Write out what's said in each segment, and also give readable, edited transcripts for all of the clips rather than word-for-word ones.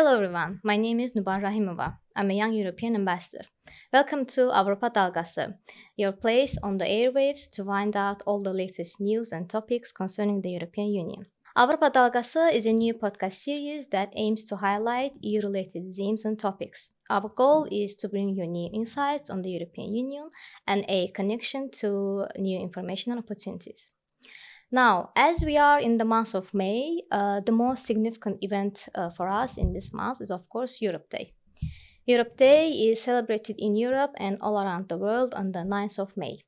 Hello everyone, my name is Nuban Rahimova. I'm a young European ambassador. Welcome to AVROPA DALÐASI, your place on the airwaves to find out all the latest news and topics concerning the European Union. AVROPA DALÐASI is a new podcast series that aims to highlight EU-related themes and topics. Our goal is to bring you new insights on the European Union and a connection to new information and opportunities. Now, as we are in the month of May, the most significant event for us in this month is, of course, Europe Day. Europe Day is celebrated in Europe and all around the world on the 9th of May.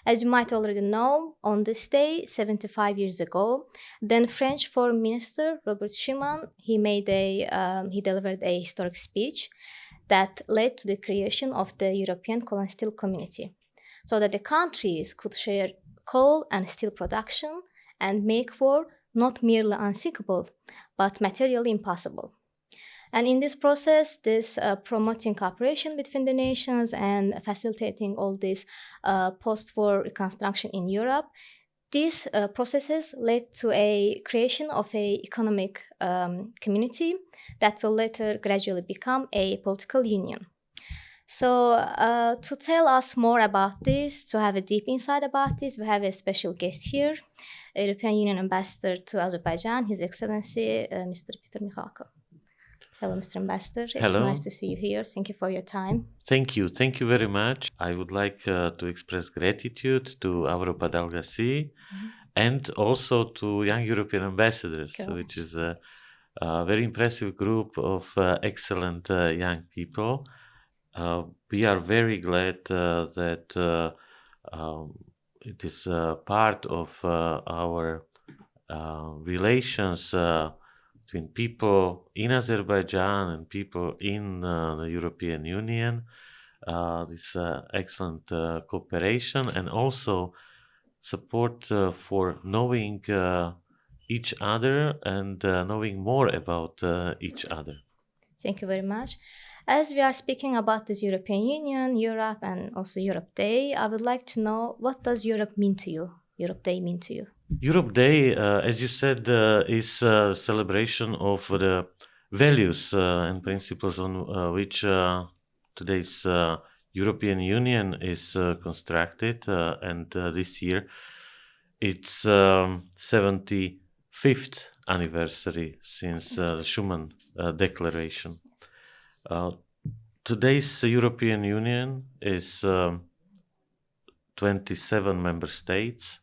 As you might already know, on this day, 75 years ago, then French Foreign Minister Robert Schuman, he delivered a historic speech that led to the creation of the European Coal Steel Community, so that the countries could share coal and steel production and make war not merely unthinkable, but materially impossible. And in this process, promoting cooperation between the nations and facilitating all this post-war reconstruction in Europe, these processes led to a creation of an economic community that will later gradually become a political union. So to tell us more about this, to have a deep insight about this, we have a special guest here, European Union Ambassador to Azerbaijan, His Excellency Mr. Peter Mixalko. Hello, Mr. Ambassador. It's Hello. Nice to see you here. Thank you for your time. Thank you very much. I would like to express gratitude to Avropa DALÐASI and also to Young European Ambassadors, which is a very impressive group of excellent young people. We are very glad that it is part of our relations between people in Azerbaijan and people in the European Union, this excellent cooperation and also support for knowing each other and knowing more about each other. Thank you very much. As we are speaking about this European Union, Europe, and also Europe Day, I would like to know, what does Europe mean to you? Europe Day mean to you? Europe Day, as you said, is a celebration of the values and principles on which today's European Union is constructed, and this year it's 75th anniversary since the Schuman Declaration. Today's European Union is 27 member states.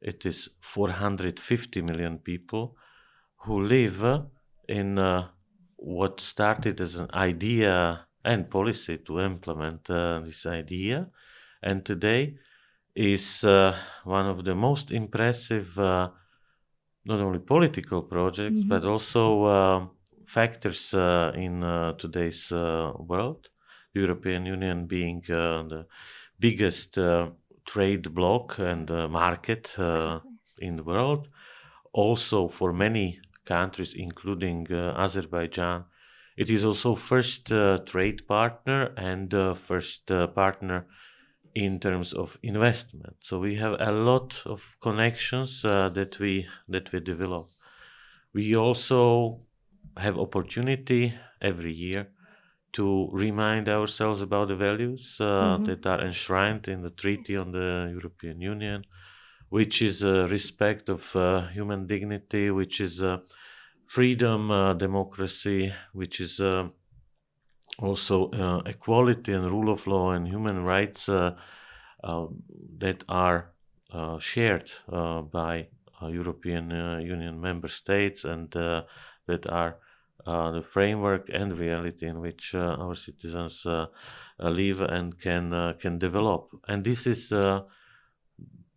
It is 450 million people who live in what started as an idea and policy to implement this idea, and today is one of the most impressive not only political projects but also factors in today's world. The European Union being the biggest trade bloc and market in the world. Also for many countries, including Azerbaijan, it is also first trade partner and first partner in terms of investment. So we have a lot of connections that we develop. We also have opportunity every year to remind ourselves about the values that are enshrined in the Treaty on the European Union, which is respect of human dignity, which is freedom, democracy, which is also equality and rule of law and human rights that are shared by European Union member states and that are the framework and reality in which our citizens live and can develop. And this is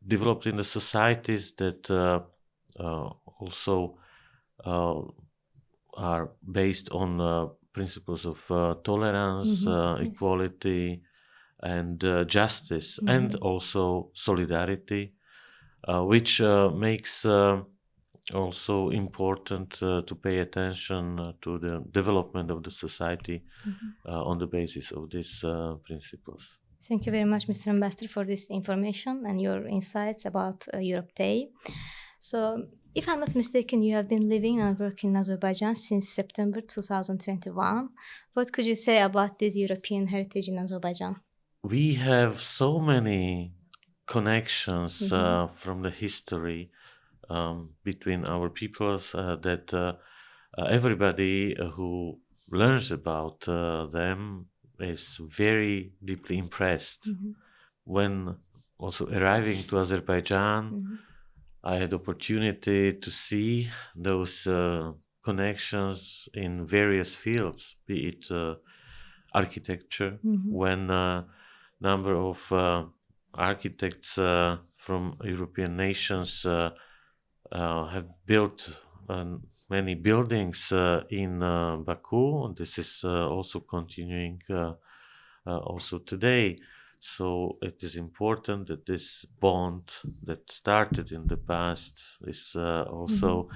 developed in the societies that also are based on principles of tolerance, equality, and justice, and also solidarity, which makes also important to pay attention to the development of the society on the basis of these principles. Thank you very much, Mr. Ambassador, for this information and your insights about Europe Day. So If I'm not mistaken, you have been living and working in Azerbaijan since September 2021. What could you say about this European heritage in Azerbaijan? We have so many connections from the history between our peoples that everybody who learns about them is very deeply impressed. When also arriving to Azerbaijan, I had opportunity to see those connections in various fields, be it architecture, when a number of architects from European nations have built many buildings in Baku. This is also continuing also today. So it is important that this bond that started in the past is also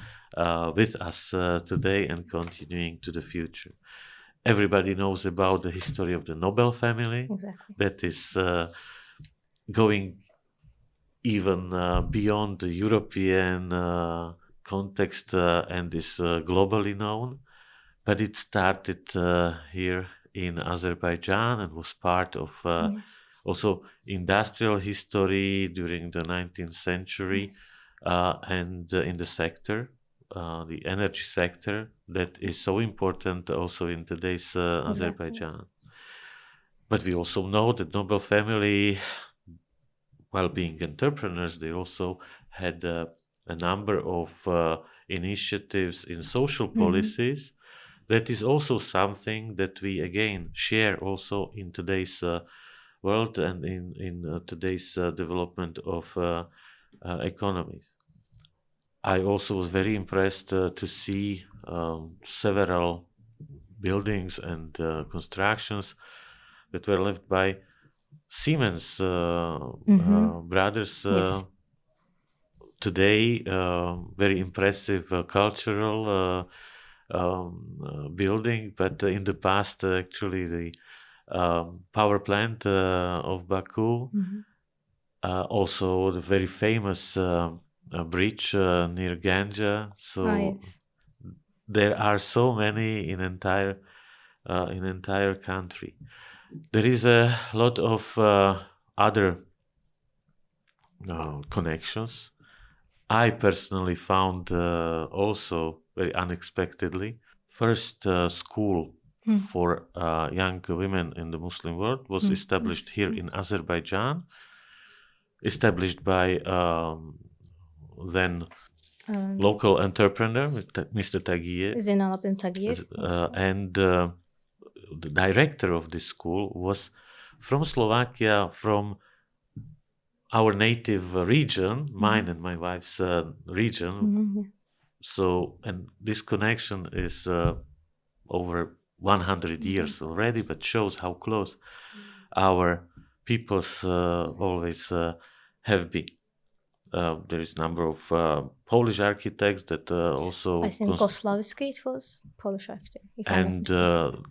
with us today and continuing to the future. Everybody knows about the history of the Nobel family. Exactly. That is going even beyond the European context and is globally known. But it started here in Azerbaijan and was part of also industrial history during the 19th century and in the sector, the energy sector, that is so important also in today's Azerbaijan. But we also know that Nobel family, while being entrepreneurs, they also had a number of initiatives in social policies. That is also something that we again share also in today's world and in today's development of economies. I also was very impressed to see several buildings and constructions that were left by Siemens brothers. Today, very impressive cultural building, but in the past, actually, the power plant of Baku, also the very famous bridge near Ganja. So there are so many in entire country. There is a lot of other connections. I personally found also very unexpectedly, first school for young women in the Muslim world was established here in Azerbaijan, established by then local entrepreneur, Mr. Tagiyev. Zeynalabdin Tagiyev. And the director of this school was from Slovakia, from our native region, mine and my wife's region. So, and this connection is over 100 years already, but shows how close our peoples always have been. There is a number of Polish architects that also... I think Goslavsky, it was Polish architect. And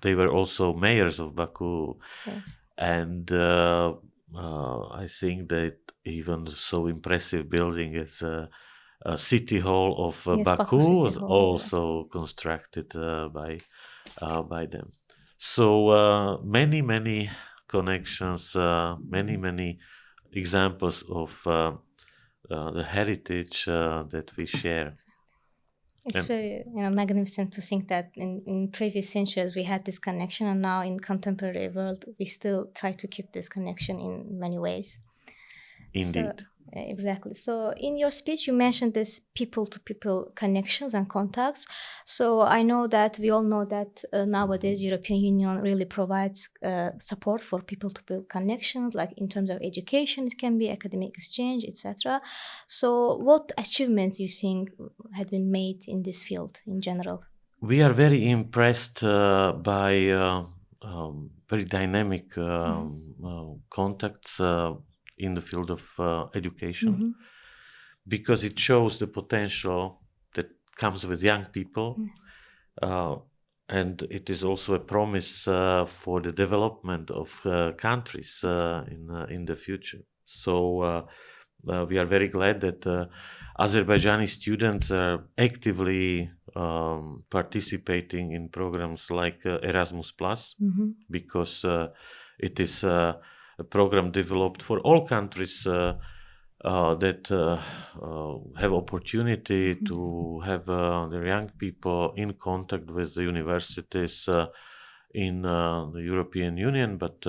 they were also mayors of Baku. Yes. And I think that even so impressive building as City Hall of Baku was also constructed by them. So many connections, many examples of the heritage that we share. It's very magnificent to think that in previous centuries we had this connection, and now in contemporary world we still try to keep this connection in many ways. Indeed. So, exactly. So in your speech you mentioned this people-to-people connections and contacts. So I know that we all know that nowadays European Union really provides support for people-to-people connections, like in terms of education, it can be academic exchange, etc. So what achievements you think had been made in this field in general? We are very impressed by very dynamic contacts in the field of education, because it shows the potential that comes with young people, and it is also a promise for the development of countries in the future. So we are very glad that Azerbaijani students are actively participating in programs like Erasmus Plus, because it is a program developed for all countries that have opportunity to have their young people in contact with the universities in the European Union, but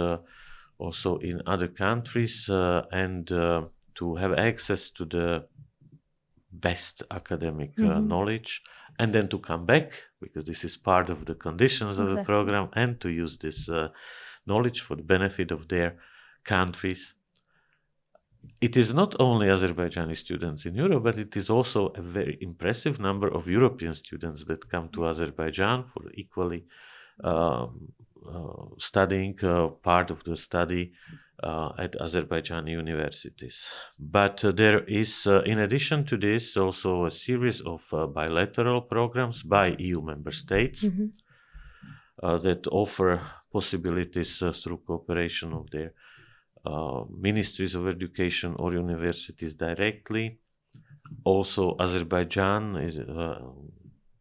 also in other countries, and to have access to the best academic knowledge, and then to come back, because this is part of the conditions of the program, and to use this knowledge for the benefit of their countries. It is not only Azerbaijani students in Europe, but it is also a very impressive number of European students that come to Azerbaijan for equally studying part of the study at Azerbaijani universities. But there is, in addition to this, also a series of bilateral programs by EU member states that offer possibilities through cooperation of their ministries of education or universities directly. Also, Azerbaijan is,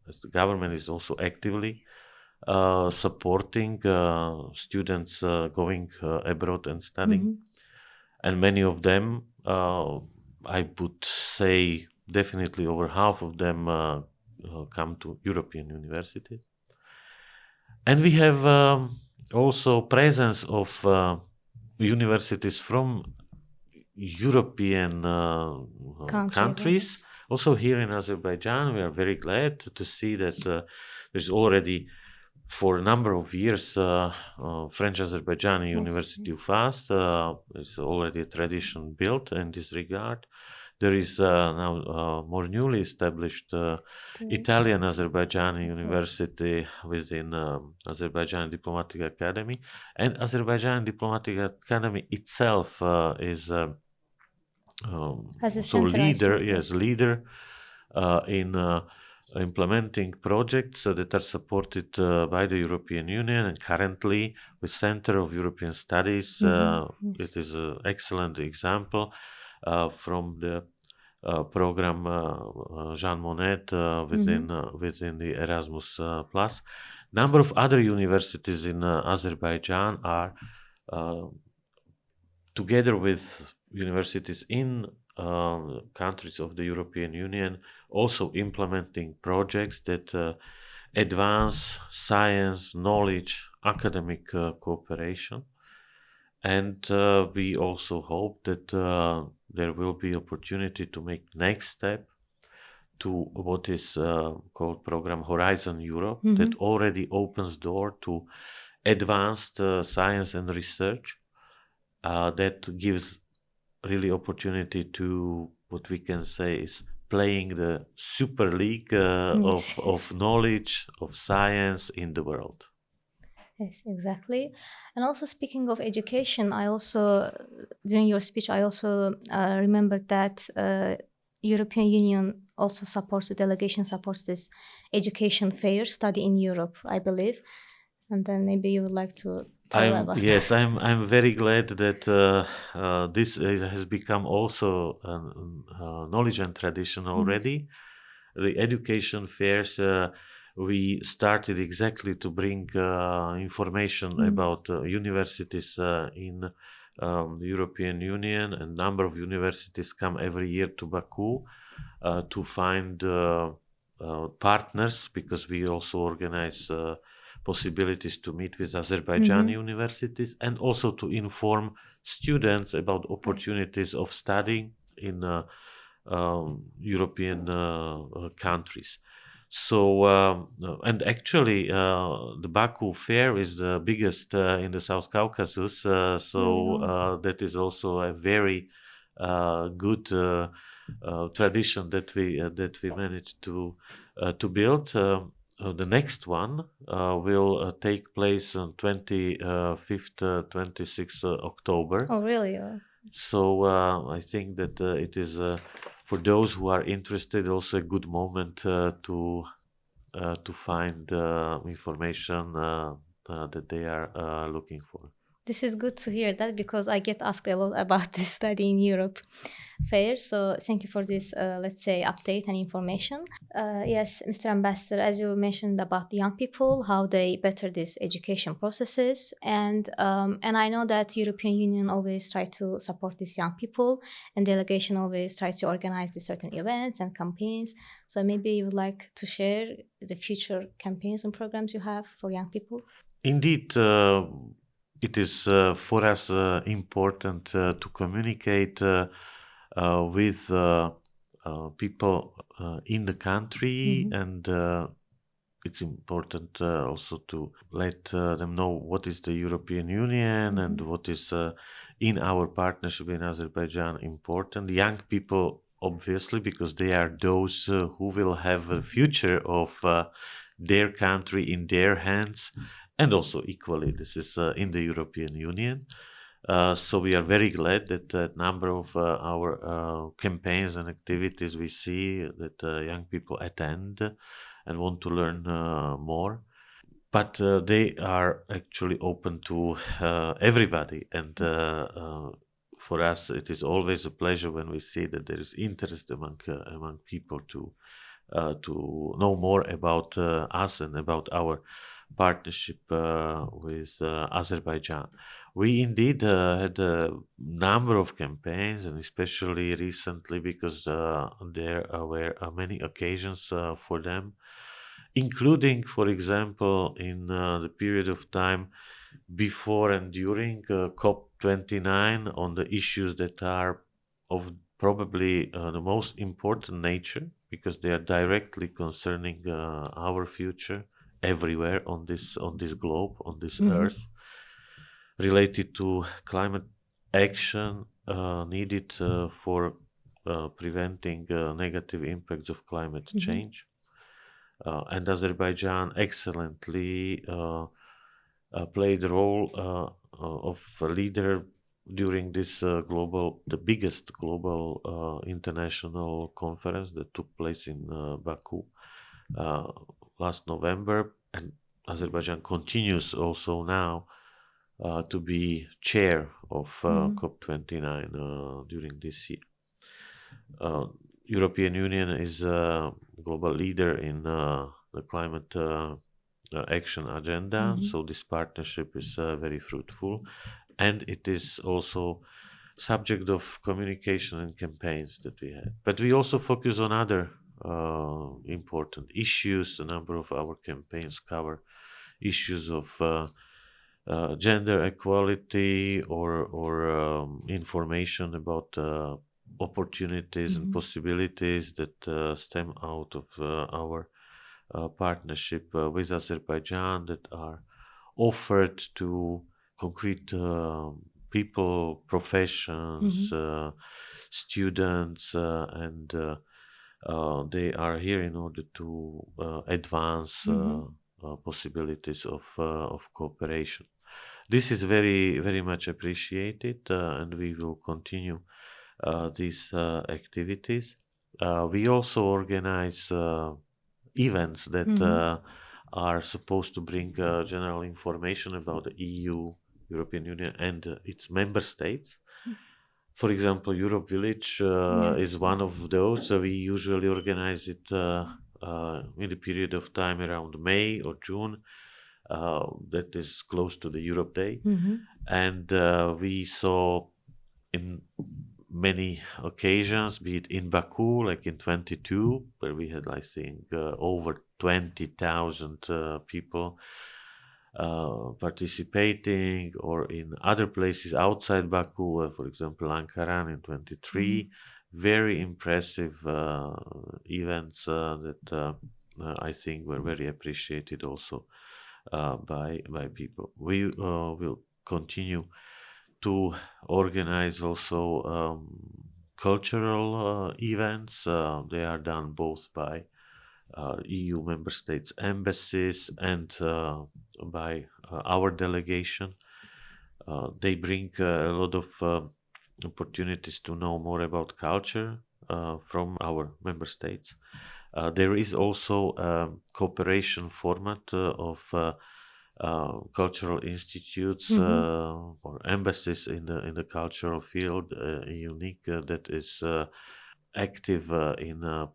as the government is also actively supporting students going abroad and studying. And many of them, I would say definitely over half of them come to European universities. And we have also presence of universities from European countries. Also here in Azerbaijan, we are very glad to see that there's already, for a number of years, French-Azerbaijani University of Fas is already a tradition built in this regard. There is now more newly established Italian-Azerbaijani University within Azerbaijan Diplomatic Academy. And Azerbaijan Diplomatic Academy itself is leader in implementing projects that are supported by the European Union, and currently with Center of European Studies. It is an excellent example from the program Jean Monnet within the Erasmus Plus. Number of other universities in Azerbaijan are together with universities in countries of the European Union also implementing projects that advance science, knowledge, academic cooperation. And we also hope that there will be opportunity to make next step to what is called program Horizon Europe, that already opens door to advanced science and research, that gives really opportunity to what we can say is playing the super league of knowledge, of science in the world. Yes, exactly. And also speaking of education, I also, during your speech, I also remembered that European Union also supports, the delegation supports this education fair, Study in Europe, I believe. And then maybe you would like to tell about Yes, I'm very glad that this has become also knowledge and tradition already. The education fairs, we started exactly to bring information about universities in the European Union, and number of universities come every year to Baku to find partners, because we also organize possibilities to meet with Azerbaijani universities, and also to inform students about opportunities of studying in European countries. So, and actually, the Baku fair is the biggest in the South Caucasus, so that is also a very good tradition that we managed to build. The next one will take place on 25th, 26th October. Oh, really? So I think that it is, for those who are interested, also a good moment to find information that they are looking for. This is good to hear that, because I get asked a lot about this study in Europe fair. So thank you for this, let's say, update and information. Yes, Mr. Ambassador, as you mentioned about the young people, how they better these education processes, and I know that European Union always try to support these young people, and delegation always try to organize these certain events and campaigns. So maybe you would like to share the future campaigns and programs you have for young people. Indeed, it is for us important to communicate with people in the country, and it's important also to let them know what is the European Union and what is in our partnership in Azerbaijan important. Young people, obviously, because they are those who will have a future of their country in their hands, and also equally this is in the European Union. So we are very glad that a number of our campaigns and activities we see that young people attend and want to learn more. But they are actually open to everybody, and for us it is always a pleasure when we see that there is interest among people to know more about us and about our partnership with Azerbaijan. We indeed had a number of campaigns, and especially recently because there were many occasions for them, including, for example, in the period of time before and during COP29 on the issues that are of probably the most important nature, because they are directly concerning our future everywhere on this globe, on this earth, related to climate action needed for preventing negative impacts of climate change. And Azerbaijan excellently played the role of a leader during this the biggest global international conference that took place in Baku last November, and Azerbaijan continues also now to be chair of COP29 during this year. European Union is a global leader in the climate action agenda, so this partnership is very fruitful, and it is also subject of communication and campaigns that we have. But we also focus on other important issues. A number of our campaigns cover issues of gender equality or information about opportunities and possibilities that stem out of our partnership with Azerbaijan, that are offered to concrete people, professions, students, and they are here in order to advance possibilities of cooperation. This is very, very much appreciated, and we will continue these activities. We also organize events that are supposed to bring general information about the EU, European Union, and its member states. For example, Europe Village is one of those. We usually organize it in the period of time around May or June. That is close to the Europe Day. And we saw in many occasions, be it in Baku, like in 22, where we had, I think, over 20,000 people participating, or in other places outside Baku, for example, Ankara in 23. Very impressive events that I think were very appreciated also by people. We will continue to organize also cultural events. They are done both by EU member states embassies and by our delegation. They bring a lot of opportunities to know more about culture from our member states. There is also a cooperation format of cultural institutes or embassies in the cultural field, unique that is active in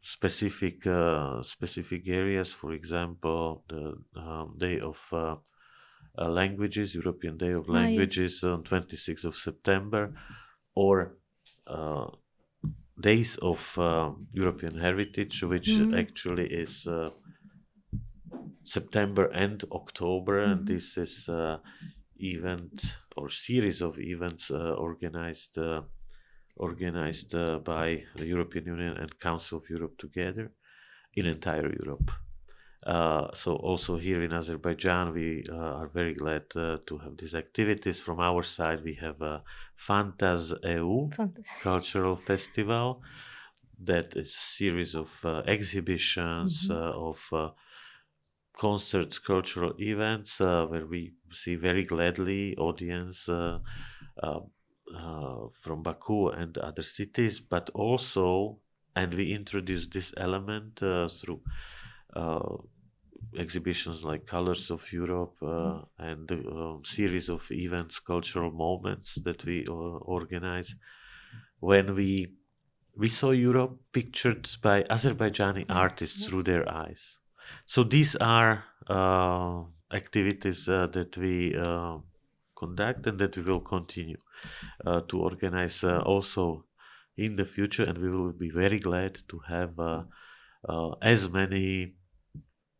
specific areas. For example, the Day of Languages, European Day of Languages, on 26th of September, or Days of European Heritage, which actually is September and October, and this is event or series of events organized by the European Union and Council of Europe together in entire Europe. So also here in Azerbaijan, we are very glad to have these activities. From our side, we have a Fantaz EU cultural festival that is a series of exhibitions, of concerts, cultural events, where we see very gladly audience from Baku and other cities, but also, and we introduce this element through exhibitions like Colors of Europe and the series of events, cultural moments that we organize. When we saw Europe pictured by Azerbaijani artists through their eyes. So these are activities that we conduct and that we will continue to organize also in the future, and we will be very glad to have as many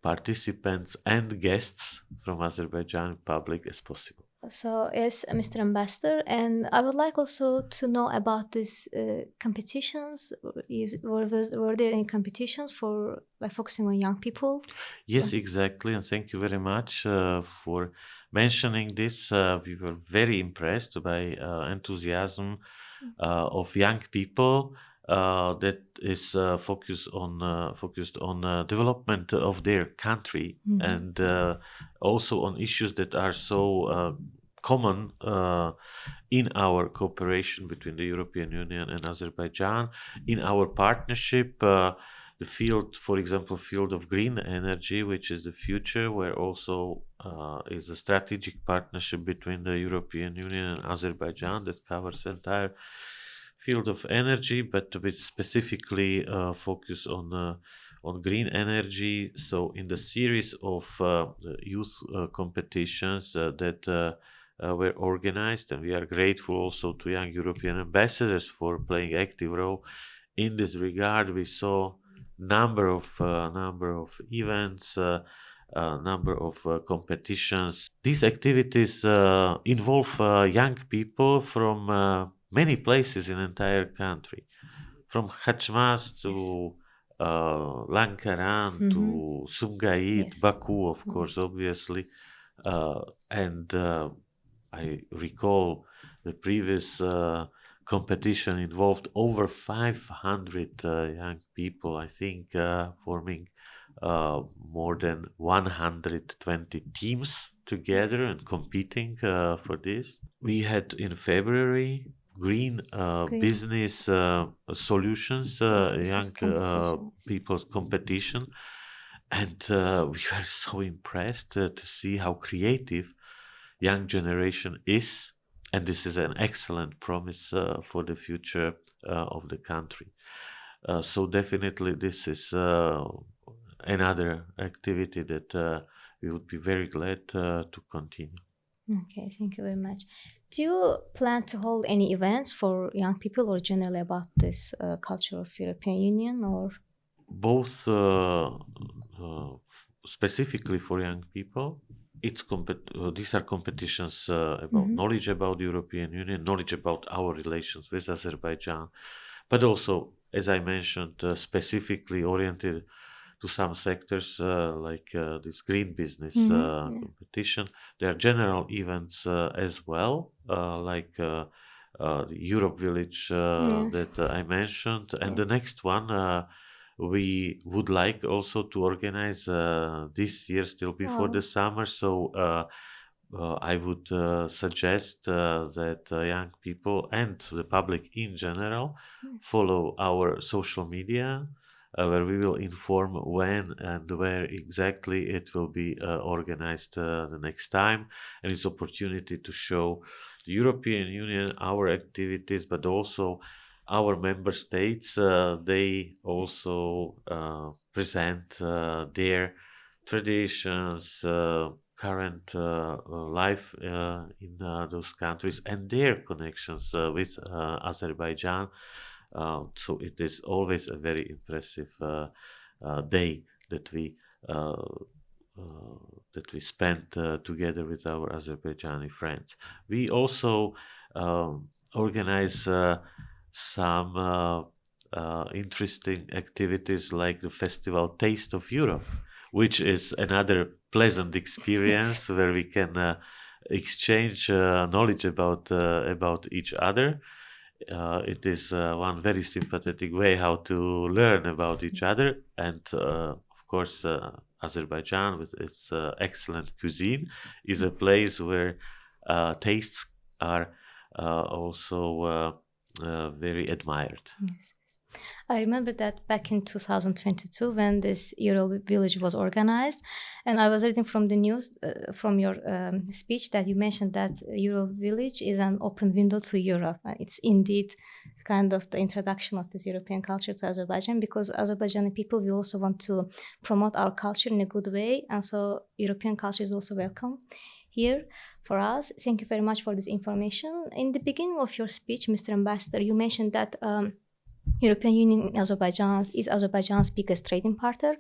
participants and guests from Azerbaijan public as possible. So, yes, Mr. Ambassador, and I would like also to know about these competitions. Were there any competitions for focusing on young people? Yes, exactly, and thank you very much for mentioning this. We were very impressed by enthusiasm of young people that is focused on development of their country and also on issues that are so common in our cooperation between the European Union and Azerbaijan. In our partnership, the field, for example, field of green energy, which is the future, where also is a strategic partnership between the European Union and Azerbaijan that covers the entire field of energy, but with specifically focus on green energy. So in the series of youth competitions that were organized, and we are grateful also to young European ambassadors for playing active role in this regard. We saw number of events, number of competitions. These activities involve young people from many places in entire country, from Khachmaz to Lankaran to Sumgait, Baku, of course, obviously. And I recall the previous competition involved over 500 young people, I think, forming more than 120 teams together and competing for this. We had in February green business solutions, young people's competition, and we were so impressed to see how creative young generation is, and this is an excellent promise for the future of the country. So definitely this is another activity that we would be very glad to continue. Okay, thank you very much. Do you plan to hold any events for young people or generally about this culture of European Union, or? Both specifically for young people. These are competitions about knowledge about the European Union, knowledge about our relations with Azerbaijan, but also, as I mentioned, specifically oriented to some sectors like this green business competition. There are general events as well, like the Europe Village that I mentioned. And the next one we would like also to organize this year, still before the summer. So I would suggest that young people and the public in general follow our social media where we will inform when and where exactly it will be organized the next time. And it's opportunity to show the European Union, our activities, but also our member states. They also present their traditions, current life in those countries, and their connections with Azerbaijan. So it is always a very impressive day that we spent together with our Azerbaijani friends. We also organize some interesting activities like the festival Taste of Europe, which is another pleasant experience where we can exchange knowledge about each other. It is one very sympathetic way how to learn about each other, and of course Azerbaijan with its excellent cuisine is a place where tastes are also very admired. Yes. I remember that back in 2022 when this Euro Village was organized, and I was reading from the news, from your speech, that you mentioned that Euro Village is an open window to Europe. It's indeed kind of the introduction of this European culture to Azerbaijan, because Azerbaijani people, we also want to promote our culture in a good way, and so European culture is also welcome here for us. Thank you very much for this information. In the beginning of your speech, Mr. Ambassador, you mentioned that European Union Azerbaijan is Azerbaijan's biggest trading partner,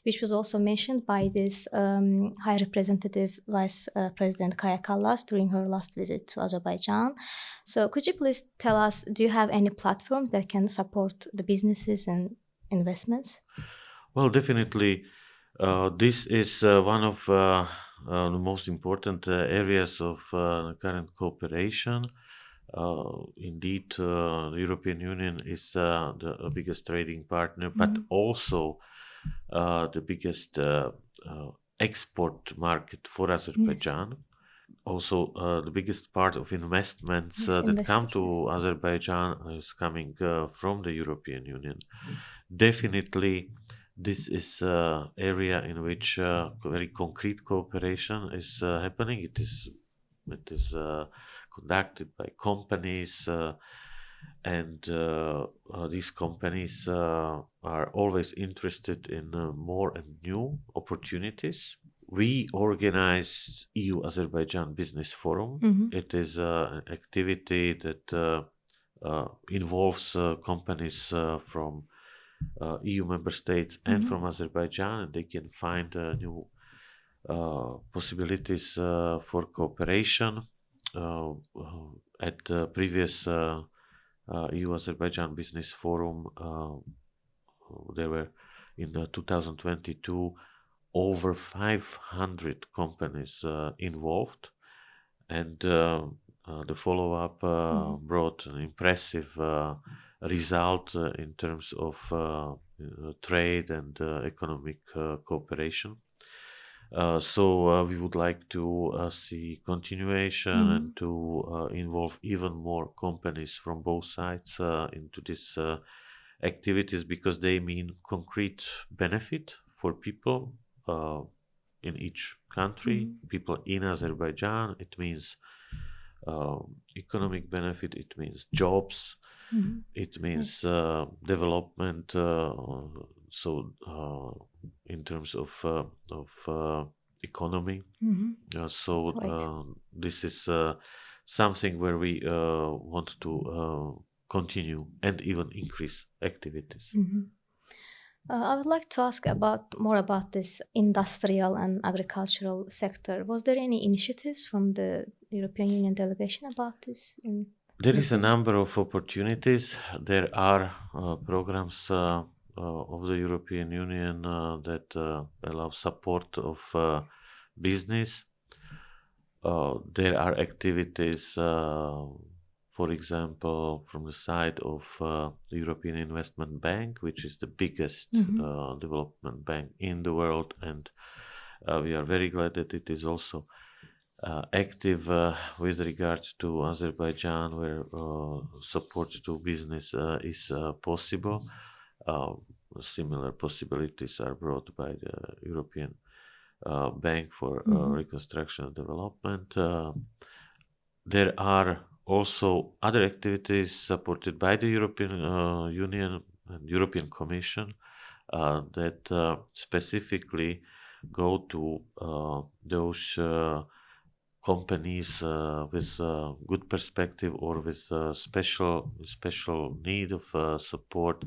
which was also mentioned by this High Representative Vice President Kaya Kallas during her last visit to Azerbaijan. So could you please tell us, do you have any platforms that can support the businesses and investments? Well, definitely. This is one of the most important areas of current cooperation. Indeed, the European Union is the biggest trading partner, but also the biggest export market for Azerbaijan. Yes. Also, the biggest part of investments that come to Azerbaijan is coming from the European Union. Definitely, this is an area in which very concrete cooperation is happening. It is conducted by companies, and these companies are always interested in more and new opportunities. We organize EU-Azerbaijan Business Forum. Mm-hmm. It is an activity that involves companies from EU member states and mm-hmm. from Azerbaijan, and they can find new possibilities for cooperation. At the previous EU-Azerbaijan Business Forum, there were in 2022 over 500 companies involved, and the follow-up brought an impressive result in terms of trade and economic cooperation. So we would like to see continuation mm-hmm. and to involve even more companies from both sides into these activities, because they mean concrete benefit for people in each country, mm-hmm. people in Azerbaijan. It means economic benefit, it means jobs, mm-hmm. it means development. So in terms of economy, mm-hmm. This is something where we want to continue and even increase activities. Mm-hmm. I would like to ask more about this industrial and agricultural sector. Was there any initiatives from the European Union delegation about this? There is a number of opportunities. There are programs of the European Union that allow support of business. There are activities, for example, from the side of the European Investment Bank, which is the biggest mm-hmm. Development bank in the world, and we are very glad that it is also active with regard to Azerbaijan, where support to business is possible. similar possibilities are brought by the European Bank for Reconstruction and Development. There are also other activities supported by the European Union and European Commission that specifically go to those companies with good perspective or with special need of support,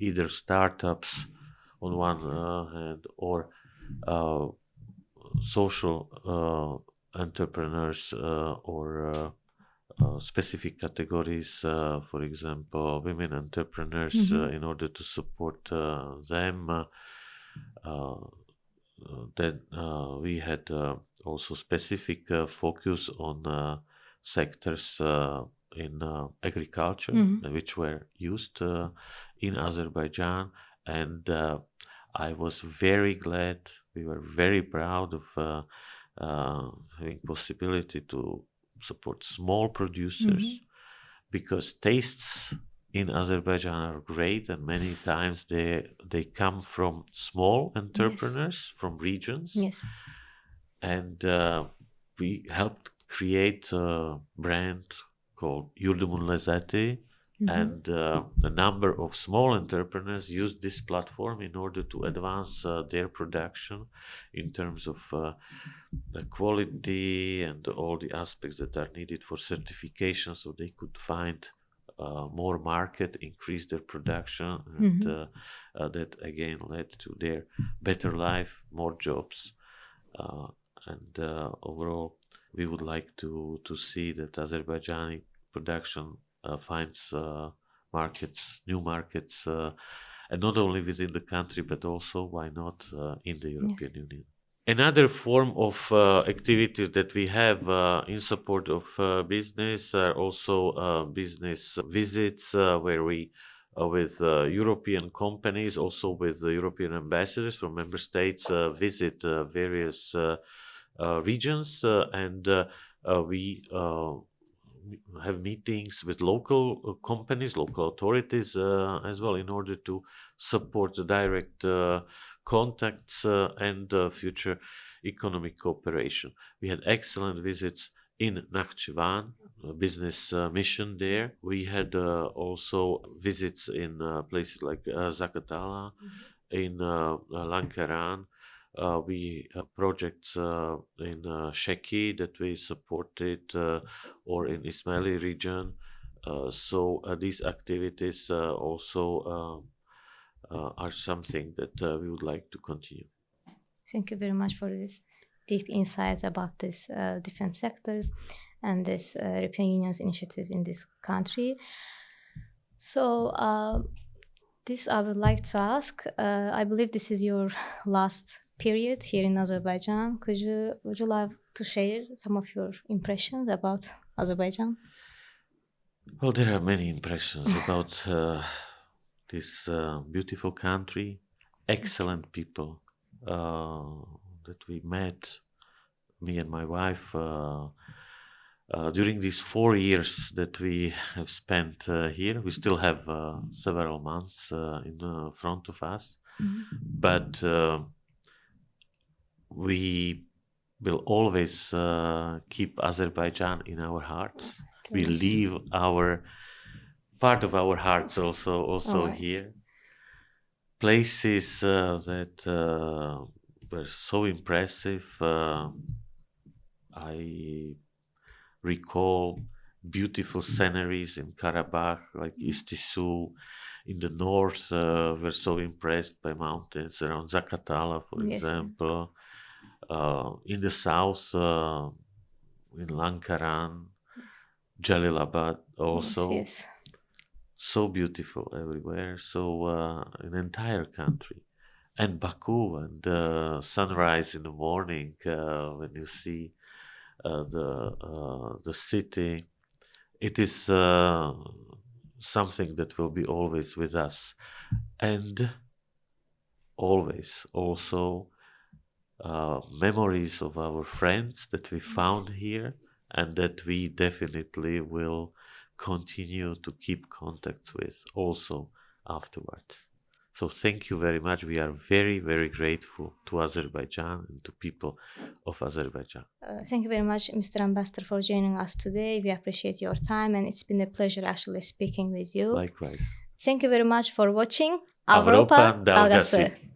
either startups on one hand or social entrepreneurs or specific categories, for example, women entrepreneurs, in order to support them. Then we had also specific focus on sectors in agriculture, which were used in Azerbaijan, and I was very glad. We were very proud of having possibility to support small producers, because tastes in Azerbaijan are great, and many times they come from small entrepreneurs from regions. Yes. And we helped create a brand called Yurdumun Lezzeti, and a number of small entrepreneurs used this platform in order to advance their production in terms of the quality and all the aspects that are needed for certification, so they could find more market, increase their production, and that again led to their better life, more jobs, and overall we would like to see that Azerbaijani production finds markets, new markets, and not only within the country but also, why not, in the European Union. Another form of activities that we have in support of business are also business visits, where we, with European companies, also with European ambassadors from member states, visit various regions, and we have meetings with local companies, local authorities as well, in order to support the direct contacts and future economic cooperation. We had excellent visits in Nakhchivan, a business mission there. We had also visits in places like Zakatala, in Lankaran. We have projects in Sheki that we supported, or in Ismaili region. So these activities also are something that we would like to continue. Thank you very much for this deep insights about these different sectors and this European Union's initiative in this country. So this I would like to ask. I believe this is your last period here in Azerbaijan. Would you like to share some of your impressions about Azerbaijan? Well, there are many impressions about this beautiful country, excellent people that we met, me and my wife, during these 4 years that we have spent here. We still have several months in front of us, but we will always keep Azerbaijan in our hearts. We leave our part of our hearts also here. Places that were so impressive. I recall beautiful sceneries in Karabakh, like Istisu. In the north, we're so impressed by mountains around Zakatala, for example. In the south, in Lankaran, Jalilabad also. Yes. So beautiful everywhere. So an entire country. And Baku, and the sunrise in the morning when you see the city. It is something that will be always with us. And always also memories of our friends that we found here, and that we definitely will continue to keep contacts with also afterwards. So thank you very much. We are very, very grateful to Azerbaijan and to people of Azerbaijan. Thank you very much, Mr. Ambassador, for joining us today. We appreciate your time, and it's been a pleasure actually speaking with you. Likewise. Thank you very much for watching Avropa Dalğası.